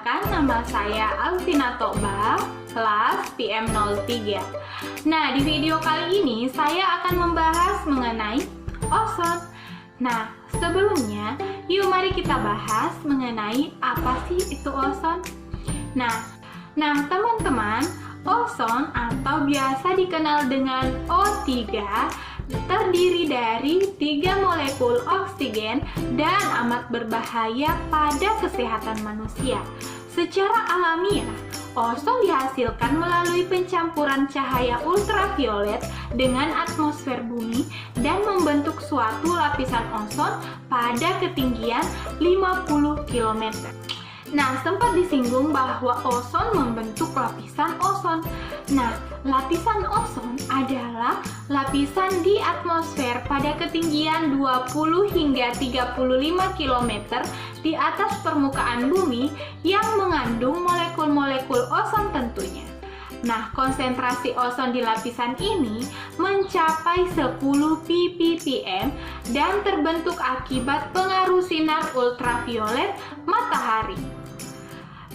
Perkenalkan, nama saya Alvina Tokba, kelas PM03. Nah, di video kali ini saya akan membahas mengenai ozon. Nah, sebelumnya, yuk mari kita bahas mengenai apa sih itu ozon. Nah, teman-teman, ozon atau biasa dikenal dengan O3 terdiri dari 3 molekul oksigen dan amat berbahaya pada kesehatan manusia. Secara alamiah, ozon dihasilkan melalui pencampuran cahaya ultraviolet dengan atmosfer bumi dan membentuk suatu lapisan ozon pada ketinggian 50 km. Nah, sempat disinggung bahwa ozon membentuk lapisan ozon. Nah, lapisan ozon adalah lapisan di atmosfer pada ketinggian 20 hingga 35 km di atas permukaan bumi yang mengandung molekul-molekul ozon tentunya. Nah, konsentrasi ozon di lapisan ini mencapai 10 ppm dan terbentuk akibat pengaruh sinar ultraviolet matahari.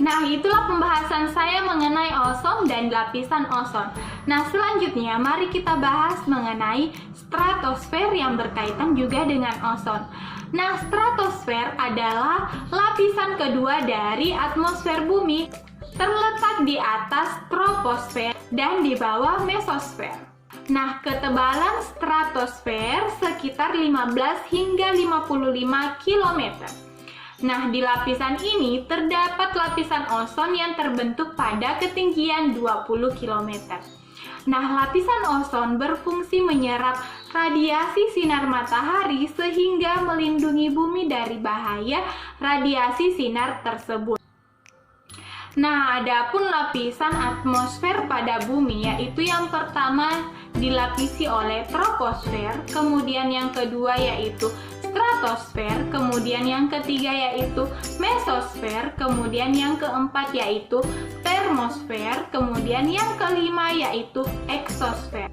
Nah, itulah pembahasan saya mengenai ozon dan lapisan ozon. Nah, selanjutnya mari kita bahas mengenai stratosfer yang berkaitan juga dengan ozon. Nah, stratosfer adalah lapisan kedua dari atmosfer bumi, terletak di atas troposfer dan di bawah mesosfer. Nah, ketebalan stratosfer sekitar 15 hingga 55 km. Nah, di lapisan ini terdapat lapisan ozon yang terbentuk pada ketinggian 20 km. Nah, lapisan ozon berfungsi menyerap radiasi sinar matahari sehingga melindungi bumi dari bahaya radiasi sinar tersebut. Nah, adapun lapisan atmosfer pada bumi, yaitu yang pertama dilapisi oleh troposfer, kemudian yang kedua yaitu stratosfer, kemudian yang ketiga yaitu mesosfer, kemudian yang keempat yaitu termosfer, kemudian yang kelima yaitu eksosfer.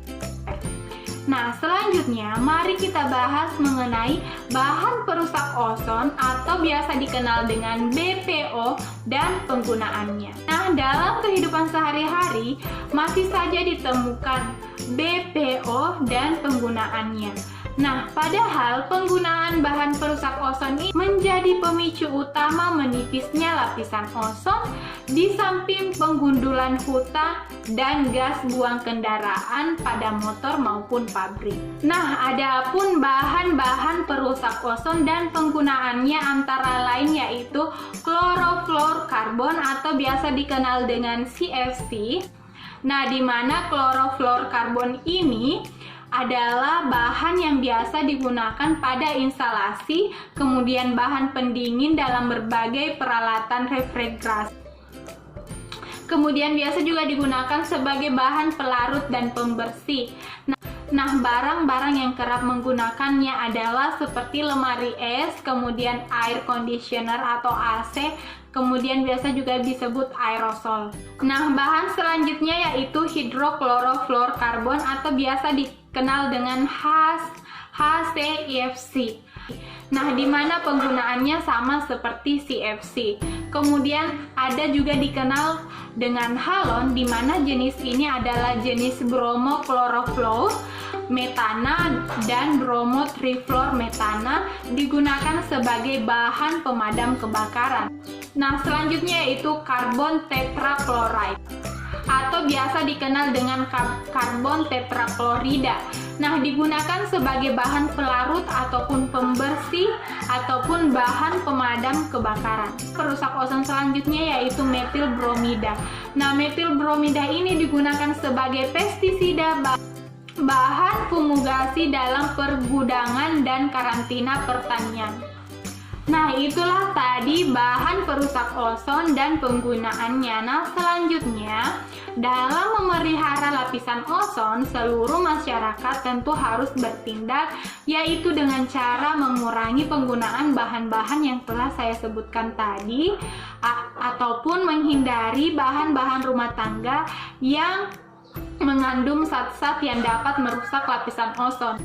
Nah, selanjutnya mari kita bahas mengenai bahan perusak ozon atau biasa dikenal dengan BPO dan penggunaannya. Nah, dalam kehidupan sehari-hari masih saja ditemukan BPO dan penggunaannya. Nah, padahal penggunaan bahan perusak ozon ini menjadi pemicu utama menipisnya lapisan ozon di samping penggundulan hutan dan gas buang kendaraan pada motor maupun pabrik. Nah, adapun bahan-bahan perusak ozon dan penggunaannya antara lain yaitu klorofluorkarbon atau biasa dikenal dengan CFC. Nah, di mana klorofluorkarbon ini adalah bahan yang biasa digunakan pada instalasi, kemudian bahan pendingin dalam berbagai peralatan refrigerasi. Kemudian biasa juga digunakan sebagai bahan pelarut dan pembersih. Nah, barang-barang yang kerap menggunakannya adalah seperti lemari es, kemudian air conditioner atau AC, kemudian biasa juga disebut aerosol. Nah, bahan selanjutnya yaitu hidroklorofluorkarbon atau biasa dikenal dengan HCFC. Nah, di mana penggunaannya sama seperti CFC. Kemudian ada juga dikenal dengan halon, di mana jenis ini adalah jenis bromoklorofluor metana dan bromotrifluormetana digunakan sebagai bahan pemadam kebakaran. Nah, selanjutnya yaitu karbon tetrakloride atau biasa dikenal dengan karbon tetraklorida. Nah, digunakan sebagai bahan pelarut ataupun pembersih ataupun bahan pemadam kebakaran. Perusak ozon selanjutnya yaitu metil bromida. Nah, metil bromida ini digunakan sebagai pestisida, bahan fumigasi dalam pergudangan dan karantina pertanian. Nah, itulah tadi bahan perusak ozon dan penggunaannya. Nah, selanjutnya dalam memelihara lapisan ozon, seluruh masyarakat tentu harus bertindak, yaitu dengan cara mengurangi penggunaan bahan-bahan yang telah saya sebutkan tadi, ataupun menghindari bahan-bahan rumah tangga yang mengandung zat-zat yang dapat merusak lapisan ozon.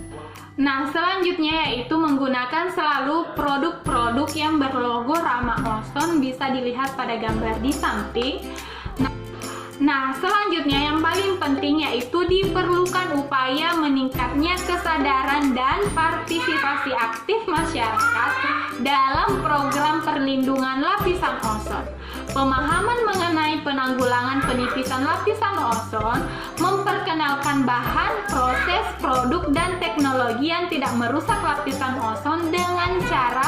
Nah, selanjutnya yaitu menggunakan selalu produk-produk yang berlogo ramah ozon, bisa dilihat pada gambar di samping. Nah, selanjutnya yang paling penting yaitu diperlukan upaya meningkatnya kesadaran dan partisipasi aktif masyarakat dalam program perlindungan lapisan ozon. Pemahaman mengenai penanggulangan penipisan lapisan ozon, memperkenalkan bahan, proses, produk, dan teknologi yang tidak merusak lapisan ozon dengan cara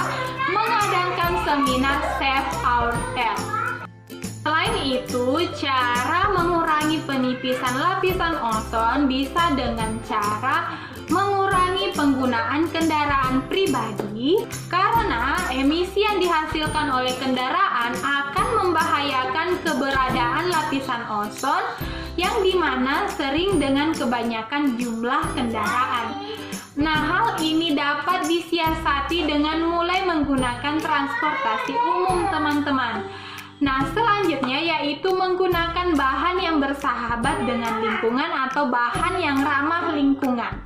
mengadakan seminar Save Our Earth. Selain itu, cara mengurangi penipisan lapisan ozon bisa dengan cara mengurangi penggunaan kendaraan pribadi, karena emisi yang dihasilkan oleh kendaraan akan membahayakan keberadaan lapisan ozon yang dimana sering dengan kebanyakan jumlah kendaraan. Nah, hal ini dapat disiasati dengan mulai menggunakan transportasi umum, teman-teman. Nah, selanjutnya yaitu menggunakan bahan yang bersahabat dengan lingkungan atau bahan yang ramah lingkungan.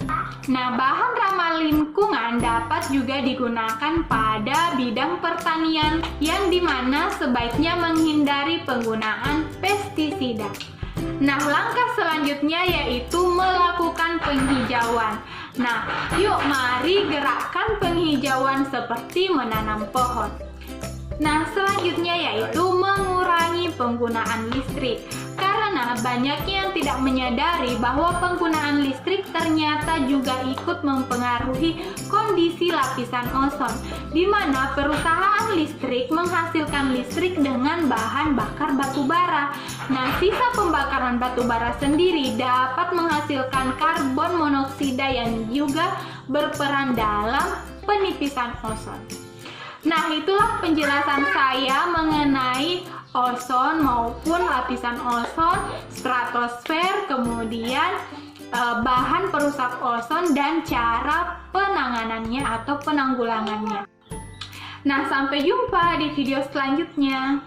Nah, bahan ramah lingkungan dapat juga digunakan pada bidang pertanian yang dimana sebaiknya menghindari penggunaan pestisida. Nah, langkah selanjutnya yaitu melakukan penghijauan. Nah, yuk mari gerakkan penghijauan seperti menanam pohon. Nah, selanjutnya yaitu mengurangi penggunaan listrik. Karena banyaknya yang tidak menyadari bahwa penggunaan listrik ternyata juga ikut mempengaruhi kondisi lapisan ozon, di mana perusahaan listrik menghasilkan listrik dengan bahan bakar batu bara. Nah, sisa pembakaran batu bara sendiri dapat menghasilkan karbon monoksida yang juga berperan dalam penipisan ozon. Nah, itulah penjelasan saya mengenai ozon maupun lapisan ozon, stratosfer, kemudian bahan perusak ozon dan cara penanganannya atau penanggulangannya. Nah, sampai jumpa di video selanjutnya.